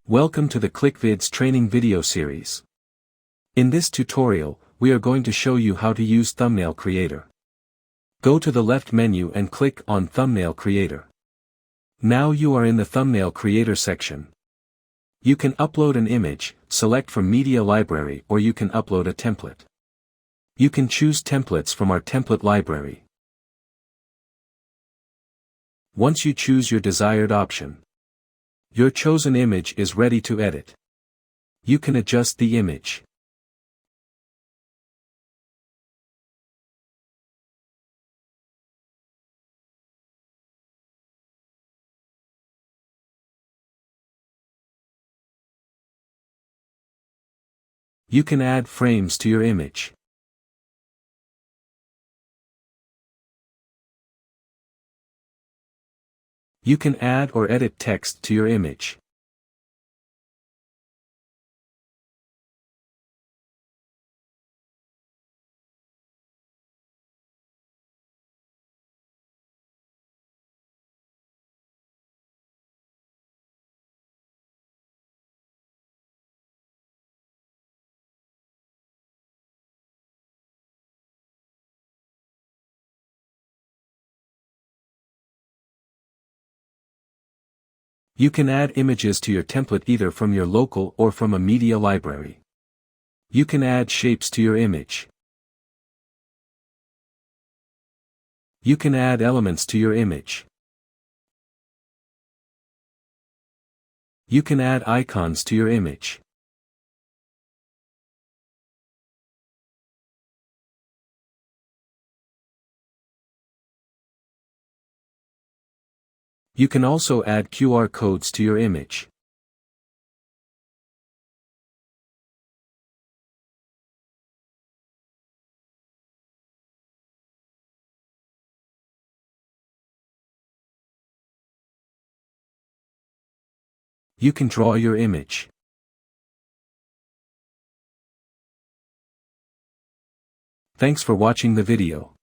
Welcome to the Klickvidz training video series. In this tutorial, we are going to show you how to use Thumbnail Creator. Go to the left menu and click on Thumbnail Creator. Now you are in the Thumbnail Creator section. You can upload an image, select from Media Library, or you can upload a template. You can choose templates from our template library. Once you choose your desired option, your chosen image is ready to edit. You can adjust the image. You can add frames to your image. You can add or edit text to your image. You can add images to your template either from your local or from a media library. You can add shapes to your image. You can add elements to your image. You can add icons to your image. You can also add QR codes to your image. You can draw your image. Thanks for watching the video.